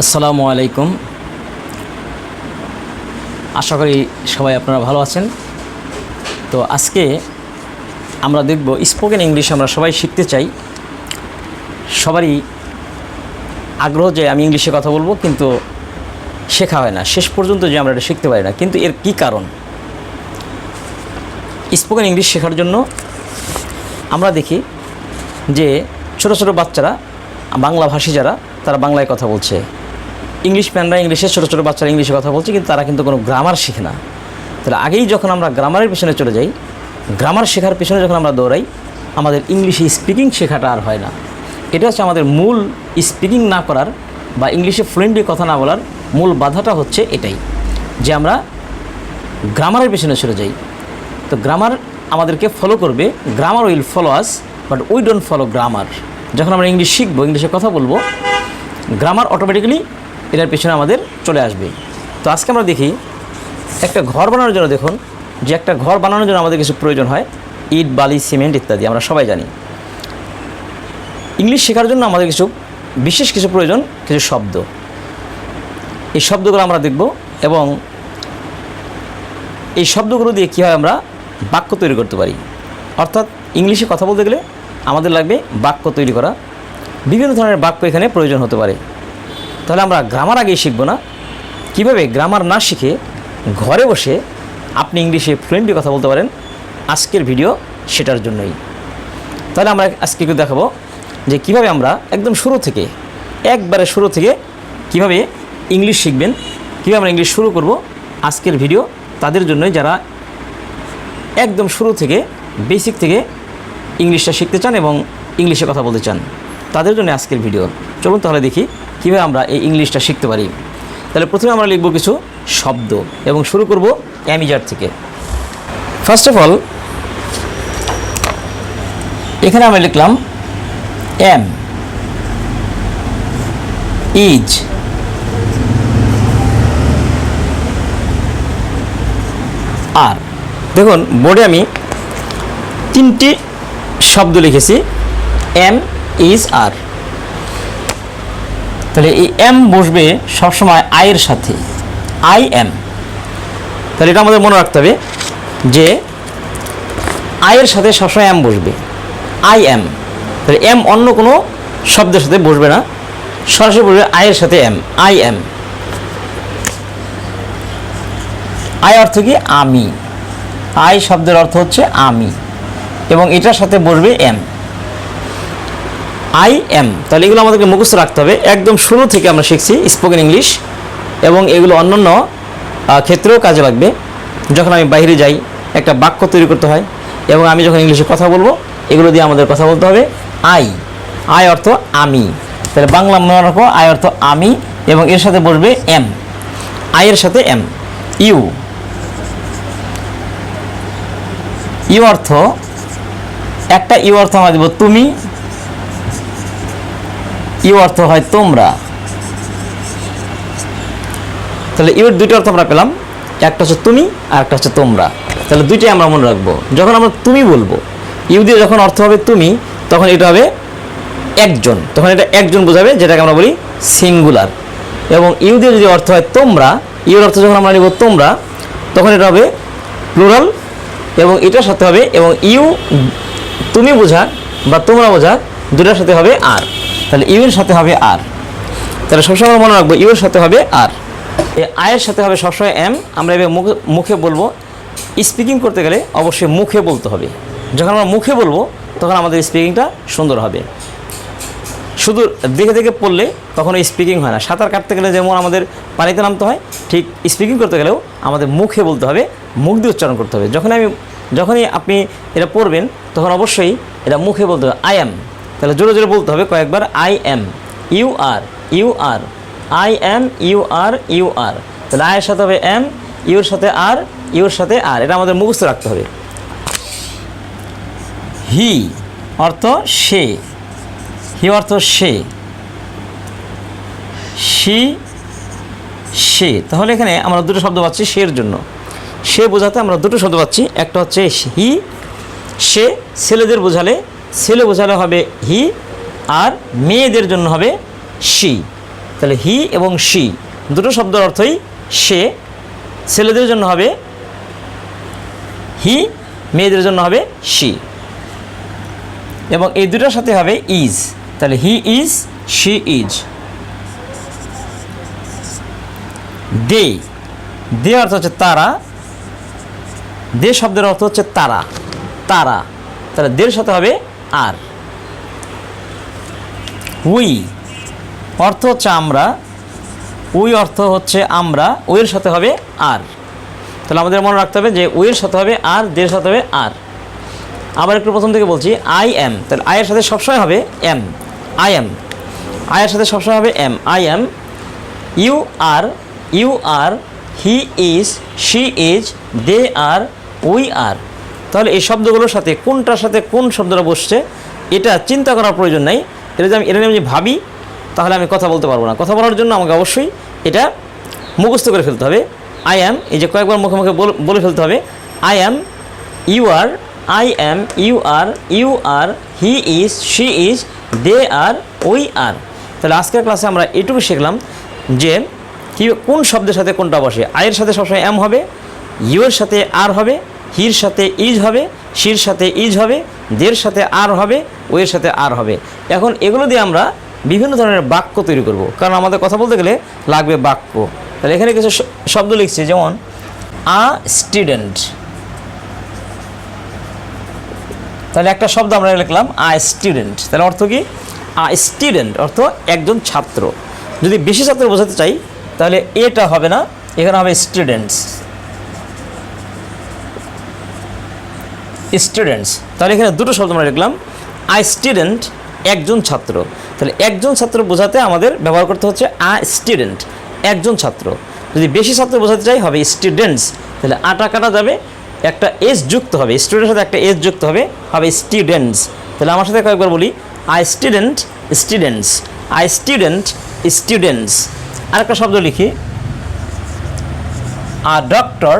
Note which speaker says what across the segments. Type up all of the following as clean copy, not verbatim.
Speaker 1: আসসালামু আলাইকুম। আশা করি সবাই আপনারা ভালো আছেন। তো আজকে আমরা দেখব স্পোকেন ইংলিশ আমরা সবাই শিখতে চাই। সবারই আগ্রহ যে আমি ইংলিশে কথা বলবো, কিন্তু শেখা হয় না, শেষ পর্যন্ত যে আমরা এটা শিখতে পারি না। কিন্তু এর কী কারণ? স্পোকেন ইংলিশ শেখার জন্য আমরা দেখি যে ছোট ছোট বাচ্চারা, বাংলাভাষী যারা, তারা বাংলায় কথা বলছে, ইংলিশ ম্যানরা ইংলিশে, ছোটো ছোটো বাচ্চারা ইংলিশে কথা বলছে, কিন্তু তারা কিন্তু কোনো গ্রামার শিখে না। তাহলে আগেই যখন আমরা গ্রামারের পেছনে চলে যাই, গ্রামার শেখার পেছনে যখন আমরা দৌড়াই, আমাদের ইংলিশে স্পিকিং শেখাটা আর হয় না। এটা হচ্ছে আমাদের মূল স্পিকিং না করার বা ইংলিশে ফ্লুয়েন্টলি কথা না বলার মূল বাধাটা হচ্ছে এটাই, যে আমরা গ্রামারের পেছনে চলে যাই। তো গ্রামার আমাদেরকে ফলো করবে, grammar will follow us, but we don't follow grammar. যখন আমরা ইংলিশ শিখবো, ইংলিশে কথা বলবো, গ্রামার অটোমেটিক্যালি এটার পেছনে আমাদের চলে আসবে। তো আজকে আমরা দেখি একটা ঘর বানানোর জন্য, দেখুন যে একটা ঘর বানানোর জন্য আমাদের কিছু প্রয়োজন হয়, ইট, বালি, সিমেন্ট ইত্যাদি, আমরা সবাই জানি। ইংলিশ শেখার জন্য আমাদের কিছু বিশেষ কিছু প্রয়োজন, কিছু শব্দ। এই শব্দগুলো আমরা দেখব, এবং এই শব্দগুলো দিয়ে কীভাবে আমরা বাক্য তৈরি করতে পারি। অর্থাৎ ইংলিশে কথা বলতে গেলে আমাদের লাগবে বাক্য তৈরি করা। বিভিন্ন ধরনের বাক্য এখানে প্রয়োজন হতে পারে। তাহলে আমরা গ্রামার আগেই শিখব না, কিভাবে গ্রামার না শিখে ঘরে বসে আপনি ইংলিশে ফ্লুয়েন্টলি কথা বলতে পারেন। আজকের ভিডিও সেটার জন্যই। তাহলে আমরা আজকে একটু দেখাবো যে কীভাবে আমরা একদম শুরু থেকে, একবারে শুরু থেকে কীভাবে ইংলিশ শিখবেন, কীভাবে আমরা ইংলিশ শুরু করব। আজকের ভিডিও তাদের জন্যই যারা একদম শুরু থেকে, বেসিক থেকে ইংলিশটা শিখতে চান এবং ইংলিশে কথা বলতে চান, তাদের জন্য আজকের ভিডিও। চলুন তাহলে দেখি কীভাবে আমরা এই ইংলিশটা শিখতে পারি। তাহলে প্রথমে আমরা লিখব কিছু শব্দ এবং শুরু করব অ্যামিজার থেকে। ফার্স্ট অফ অল এখানে আমরা লিখলাম এম, ইজ, আর। দেখুন বোর্ডে আমি তিনটি শব্দ লিখেছি, এম, ইজ, আর। তাহলে এই এম বসবে সবসময় আইয়ের সাথে, আই এম। তাহলে এটা আমাদের মনে রাখতে হবে যে আইয়ের সাথে সবসময় এম বসবে, আই এম। তাহলে এম অন্য কোনো শব্দের সাথে বসবে না, সরাসরি বসবে আইয়ের সাথে এম, আই এম। আই অর্থ কি? আমি। আই শব্দের অর্থ হচ্ছে আমি, এবং এটার সাথে বসবে এম, আই এম। তাহলে এগুলো আমাদেরকে মুখস্থ রাখতে হবে। একদম শুরু থেকে আমরা শিখছি স্পোকেন ইংলিশ, এবং এগুলো অন্যান্য ক্ষেত্রেও কাজে লাগবে। যখন আমি বাইরে যাই, একটা বাক্য তৈরি করতে হয়, এবং আমি যখন ইংলিশে কথা বলবো, এগুলো দিয়ে আমাদের কথা বলতে হবে। আই, আই অর্থ আমি। তাহলে বাংলা মনে রাখো, আই অর্থ আমি, এবং এর সাথে বসবে এম, আইয়ের সাথে এম। ইউ, ইউ অর্থ, একটা ইউ অর্থ আমরা দেব তুমি, ইউ অর্থ হয় তোমরা। তাহলে ইউর দুইটা অর্থ আমরা পেলাম, একটা হচ্ছে তুমি আর একটা হচ্ছে তোমরা। তাহলে দুইটাই আমরা মনে রাখবো। যখন আমরা তুমি বলবো, ইউ দিয়ে যখন অর্থ হবে তুমি, তখন এটা হবে একজন, তখন এটা একজন বোঝাবে, যেটাকে আমরা বলি সিঙ্গুলার। এবং ইউ দিয়ে যদি অর্থ হয় তোমরা, ইউর অর্থ যখন আমরা নিব তোমরা, তখন এটা হবে প্লুরাল, এবং এটার সাথে হবে, এবং ইউ তুমি বোঝা বা তোমরা বোঝা দুটার সাথে হবে আর। তাহলে ইউ এর সাথে হবে আর। তাহলে সবসময় আমরা মনে রাখবো ইউ এর সাথে হবে আর, আয়ের সাথে হবে সবসময় এম। আমরা এবার মুখে বলবো। স্পিকিং করতে গেলে অবশ্যই মুখে বলতে হবে। যখন আমরা মুখে বলবো, তখন আমাদের স্পিকিংটা সুন্দর হবে। শুধু দেখে দেখে পড়লে তখন স্পিকিং হয় না। সাঁতার কাটতে গেলে যেমন আমাদের পানিতে নামতে হয়, ঠিক স্পিকিং করতে গেলেও আমাদের মুখে বলতে হবে, মুখ দিয়ে উচ্চারণ করতে হবে। যখনই আপনি এটা পড়বেন, তখন অবশ্যই এটা মুখে বলতে হবে, আই এম। তাহলে জোরে জোরে বলতে হবে কয়েকবার, I am, you are, you are, I am, you are, you are. তাহলে আয়ের সাথে হবে এম, ইউর সাথে আর, ইউর সাথে আর। এটা আমাদের মুখস্থ রাখতে হবে। হি অর্থ সে, হি অর্থ সে, সি, সে। তাহলে এখানে আমরা দুটো শব্দ পাচ্ছি সের জন্য। সে বোঝাতে আমরা দুটো শব্দ পাচ্ছি, একটা হচ্ছে হি, সে ছেলেদের বোঝালে হবে হি, আর মেয়েদের জন্য হবে শি। তাহলে হি এবং শি দুটো শব্দের অর্থই সে। ছেলেদের জন্য হবে হি, মেয়েদের জন্য হবে শি, এবং এই দুটোর সাথে হবে ইজ। তাহলে হি ইজ, শি ইজ। দে, দে অর্থ হচ্ছে তারা, দে শব্দের অর্থ হচ্ছে তারা, তারা। তাহলে দের সাথে হবে আর। উই অর্থ হচ্ছে আমরা, উই অর্থ হচ্ছে আমরা, উইয়ের সাথে হবে আর। তাহলে আমাদের মনে রাখতে হবে যে উইয়ের সাথে হবে আর, দের সাথে হবে আর। আবার একটু প্রথম থেকে বলছি, আই এম, তাহলে আয়ের সাথে সবসময় হবে এম, আই এম। আয়ের সাথে সবসময় হবে am, I am. You are, you are, he is, she is, they are, we are. তাহলে এই শব্দগুলোর সাথে কোনটার সাথে কোন শব্দটা বসছে এটা চিন্তা করার প্রয়োজন নেই। এটা নিয়ে আমি ভাবি তাহলে আমি কথা বলতে পারবো না। কথা বলার জন্য আমাকে অবশ্যই এটা মুখস্থ করে ফেলতে হবে। আই অ্যাম, এই যে কয়েকবার মুখে মুখে বলে ফেলতে হবে। I am, you are, I am, you are, he is, she is, they are, we are. তাহলে আজকের ক্লাসে আমরা এটুকু শিখলাম যে কোন শব্দের সাথে কোনটা বসে। আয়ের সাথে সবসময় এম হবে, ইউয়ের সাথে আর হবে, হির সাথে ইজ হবে, শির সাথে ইজ হবে, দের সাথে আর হবে, ওয়ের সাথে আর হবে। এখন এগুলো দিয়ে আমরা বিভিন্ন ধরনের বাক্য তৈরি করব, কারণ আমাদের কথা বলতে গেলে লাগবে বাক্য। তাহলে এখানে কিছু শব্দ লিখছি, যেমন আ স্টুডেন্ট। তাহলে একটা শব্দ আমরা লিখলাম আ স্টুডেন্ট। তাহলে অর্থ কি? আ স্টুডেন্ট অর্থ একজন ছাত্র। যদি বেশি ছাত্র বোঝাতে চাই তাহলে এটা হবে না, এখানে হবে স্টুডেন্টস, স্টুডেন্টস। তাহলে এখানে দুটো শব্দ আমরা লিখলাম, আই স্টুডেন্ট একজন ছাত্র। তাহলে একজন ছাত্র বোঝাতে আমাদের ব্যবহার করতে হচ্ছে আ স্টুডেন্ট, একজন ছাত্র। যদি বেশি ছাত্র বোঝাতে চাই হবে স্টুডেন্টস। তাহলে আটা কাটা যাবে, একটা এস যুক্ত হবে, স্টুডেন্টের সাথে একটা এস যুক্ত হবে, হবে স্টুডেন্টস। তাহলে আমার সাথে কয়েকবার বলি, I student students, I student students. আরেকটা শব্দ লিখি, আ ডক্টর,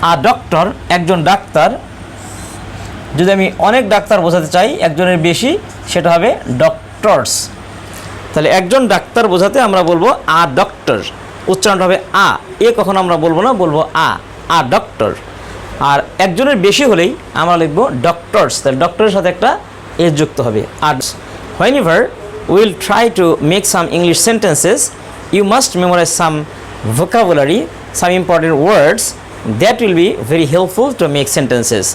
Speaker 1: আ ডক্টর একজন ডাক্তার। যদি আমি অনেক ডাক্তার বোঝাতে চাই, একজনের বেশি, সেটা হবে ডক্টরস। তাহলে একজন ডাক্তার বোঝাতে আমরা বলবো আ ডক্টর, উচ্চারণটা হবে আ, এ কখনো আমরা বলবো না, বলবো আ ডক্টর। আর একজনের বেশি হলেই আমরা লিখবো ডক্টরস। তাহলে ডক্টরের সাথে একটা এস যুক্ত হবে। আর whenever we'll try to make some English sentences, you must memorize some vocabulary, some important words that will be very helpful to make sentences.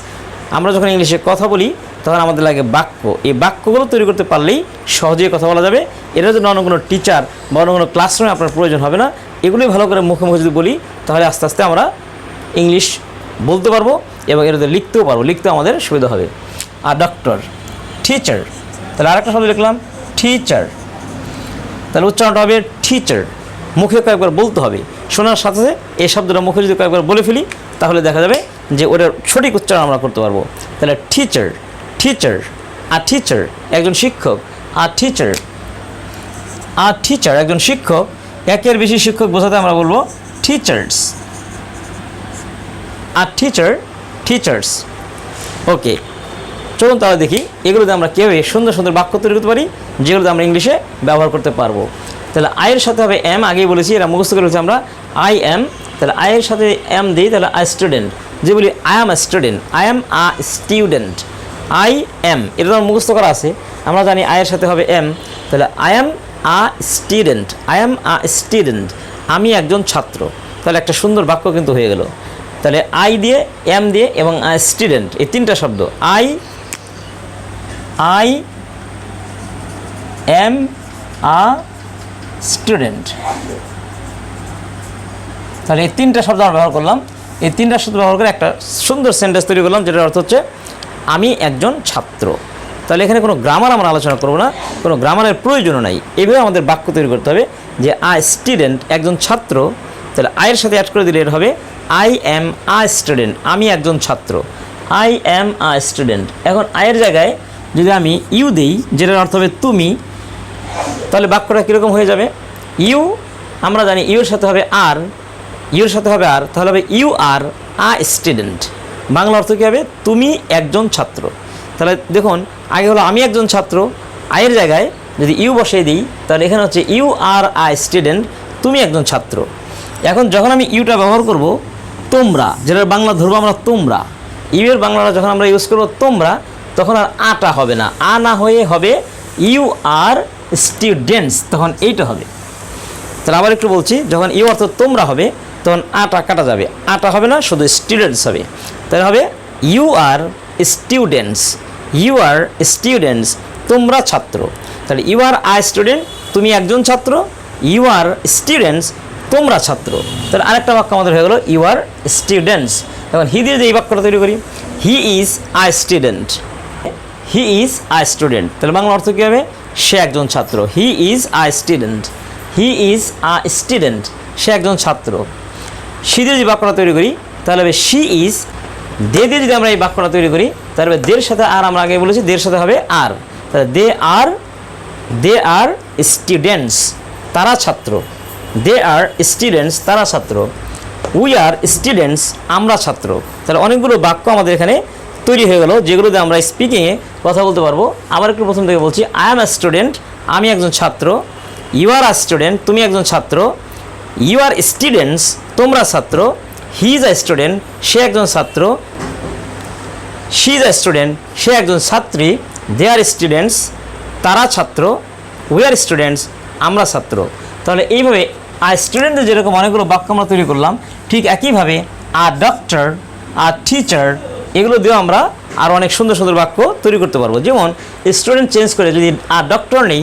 Speaker 1: আমরা যখন ইংলিশে কথা বলি তখন আমাদের লাগে বাক্য। এই বাক্যগুলো তৈরি করতে পারলেই সহজেই কথা বলা যাবে। এটার জন্য অন্য কোনো টিচার বা অন্য কোনো ক্লাসরুমে আপনার প্রয়োজন হবে না। এগুলোই ভালো করে মুখে মুখে যদি বলি তাহলে আস্তে আস্তে আমরা ইংলিশ বলতে পারবো এবং এটাতে লিখতেও পারবো, লিখতেও আমাদের সুবিধা হবে। আর ডক্টর, টিচার। তাহলে আরেকটা শব্দ লিখলাম টিচার। তাহলে উচ্চারণটা হবে টিচার, মুখে কয়েকবার বলতে হবে। শোনার সাথে সাথে এই শব্দটা মুখে যদি কয়েকবার বলে ফেলি তাহলে দেখা যাবে যে ওটার সঠিক উচ্চারণ আমরা করতে পারবো। তাহলে টিচার, টিচার। আর টিচার একজন শিক্ষক, আর টিচার, আর টিচার একজন শিক্ষক। একের বেশি শিক্ষক বোঝাতে আমরা বলবো টিচার্স, আর টিচার, টিচার্স। ওকে, চলুন তাহলে দেখি এগুলোতে আমরা কীভাবে সুন্দর সুন্দর বাক্য তৈরি করতে পারি, যেগুলোতে আমরা ইংলিশে ব্যবহার করতে পারবো। তাহলে আয়ের সাথে হবে এম, আগেই বলেছি, এটা মুখস্থ করে বলছি আমরা আই এম। তাহলে আয়ের সাথে এম দিই, তাহলে আই স্টুডেন্ট। যে বলি I am a student, I am a student, I am, এটা তো মুখস্থ করা আছে। আমরা জানি আয়ের সাথে হবে এম, তাহলে I am a student, I am a student, আমি একজন ছাত্র। তাহলে একটা সুন্দর বাক্য কিন্তু হয়ে গেল। তাহলে আই দিয়ে, এম দিয়ে এবং আ স্টুডেন্ট, এই তিনটা শব্দ, আই এম আ স্টুডেন্ট। তাহলে এই তিনটা শব্দ আমরা ব্যবহার করলাম। এই তিনটা শব্দ ব্যবহার করে একটা সুন্দর সেন্টেন্স তৈরি করলাম, যেটার অর্থ হচ্ছে আমি একজন ছাত্র। তাহলে এখানে কোনো গ্রামার আমরা আলোচনা করবো না, কোনো গ্রামারের প্রয়োজনও নাই। এইভাবে আমাদের বাক্য তৈরি করতে হবে যে আই স্টুডেন্ট একজন ছাত্র। তাহলে আয়ের সাথে অ্যাড করে দিলে এর হবে আই এম আ স্টুডেন্ট, আমি একজন ছাত্র, আই এম আ স্টুডেন্ট। এখন আয়ের জায়গায় যদি আমি ইউ দিই, যেটার অর্থ হবে তুমি, তাহলে বাক্যটা কীরকম হয়ে যাবে? ইউ, আমরা জানি ইউর সাথে হবে আর, ইউর সাথে হবে আর, তাহলে হবে you are a student. Bangla অর্থ কী হবে? তুমি একজন ছাত্র। তাহলে দেখুন, আগে হলো আমি একজন ছাত্র, আয়ের জায়গায় যদি ইউ বসিয়ে দিই তাহলে এখানে হচ্ছে ইউ আর আই স্টুডেন্ট, তুমি একজন ছাত্র। এখন যখন আমি ইউটা ব্যবহার করব তোমরা, যেটার বাংলা ধরবো আমরা তোমরা, ইউ এর বাংলাটা যখন আমরা ইউজ করবো তোমরা, তখন আর আটা হবে না, আ না হয়ে হবে ইউ আর স্টুডেন্টস, তখন এইটা হবে। তাহলে আবার একটু বলছি, যখন ইউ অর্থ তোমরা হবে তখন আটা কাটা যাবে, আটা হবে না, শুধু স্টুডেন্টস হবে। তাহলে হবে you are students, you are students, তোমরা ছাত্র। তাহলে ইউ আর আই স্টুডেন্ট, তুমি একজন ছাত্র, ইউ আর স্টুডেন্টস, তোমরা ছাত্র। তাহলে আরেকটা বাক্য আমাদের হয়ে গেলো ইউ আর স্টুডেন্টস। এখন হি দিয়ে যে এই বাক্যটা তৈরি করি, he is I student, he is I student, তাহলে বাংলা অর্থ কী হবে, সে একজন ছাত্র, he is I student, he is a student, সে একজন ছাত্র। সি দিয়ে যে বাক্যটা তৈরি করি তাহলে হবে শি ইজ, দে দিয়ে যদি আমরা এই বাক্যটা তৈরি করি তাহলে হবে দের সাথে আর, আমরা আগে বলেছি দের সাথে হবে আর, তাহলে দে আর স্টুডেন্টস, তারা ছাত্র, দে আর স্টুডেন্টস, তারা ছাত্র, উই আর স্টুডেন্টস, আমরা ছাত্র। তাহলে অনেকগুলো বাক্য আমাদের এখানে তৈরি হয়ে গেল, যেগুলোতে আমরা স্পিকিংয়ে কথা বলতে পারবো। আবার একটু প্রথম থেকে বলছি, আই অ্যাম আ স্টুডেন্ট, আমি একজন ছাত্র, ইউ আর আ স্টুডেন্ট, তুমি একজন ছাত্র, ইউ আর স্টুডেন্টস, তোমরা ছাত্র, হি ইজ আ স্টুডেন্ট, সে একজন ছাত্র, শি ইজ আ স্টুডেন্ট, সে একজন ছাত্রী, দে আর স্টুডেন্টস, তারা ছাত্র, উই আর স্টুডেন্টস, আমরা ছাত্র। তাহলে এইভাবে আর স্টুডেন্টদের যেরকম অনেকগুলো বাক্য আমরা তৈরি করলাম, ঠিক একইভাবে আর ডক্টর, আর টিচার, এগুলো দিয়েও আমরা আর অনেক সুন্দর সুন্দর বাক্য তৈরি করতে পারবো। যেমন স্টুডেন্ট চেঞ্জ করে যদি আর ডক্টর নেই,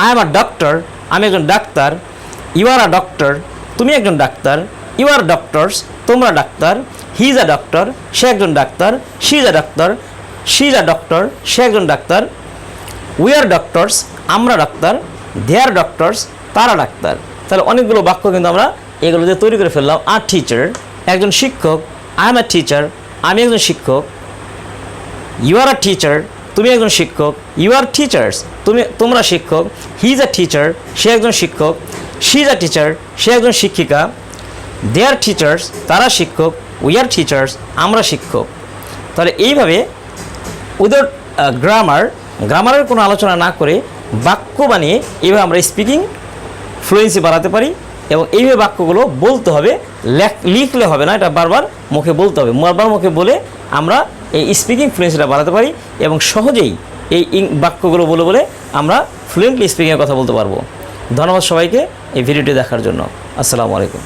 Speaker 1: আই এম আ ডক্টর, আমি একজন ডাক্তার, ইউ আর আ ডক্টর, তুমি একজন ডাক্তার, ইউ আর ডক্টরস, তোমরা ডাক্তার, হি ইজ আ ডক্টর, সে একজন ডাক্তার, she is a doctor, she is a doctor, সে একজন ডাক্তার, উই আর ডক্টরস, আমরা ডাক্তার, দে আর ডক্টরস, তারা ডাক্তার। তাহলে অনেকগুলো বাক্য কিন্তু আমরা এগুলো দিয়ে তৈরি করে ফেললাম। আর টিচার, একজন শিক্ষক, আই এম আ টিচার, আমি একজন শিক্ষক, ইউ আর আ টিচার, তুমি একজন শিক্ষক, ইউ আর টিচার্স, তোমরা শিক্ষক, হি ইজ আ টিচার, সে একজন শিক্ষক, শি ইজ আ টিচার, সে একজন শিক্ষিকা, দে আর টিচার্স, তারা শিক্ষক, উই আর টিচার্স, আমরা শিক্ষক। তাহলে এইভাবে উইদাউট গ্রামারের কোনো আলোচনা না করে বাক্য বানিয়ে এইভাবে আমরা স্পিকিং ফ্লুয়েন্সি বাড়াতে পারি। এবং এইভাবে বাক্যগুলো বলতে হবে, লিখলে হবে না, এটা বারবার মুখে বলতে হবে। বারবার মুখে বলে আমরা এই স্পিকিং ফ্লুয়েন্সিটা বাড়াতে পারি এবং সহজেই এই বাক্যগুলো বলে বলে আমরা ফ্লুয়েন্টলি স্পিকিংয়ের কথা বলতে পারবো। ধন্যবাদ সবাইকে এই ভিডিওটি দেখার জন্য। আসসালামু আলাইকুম।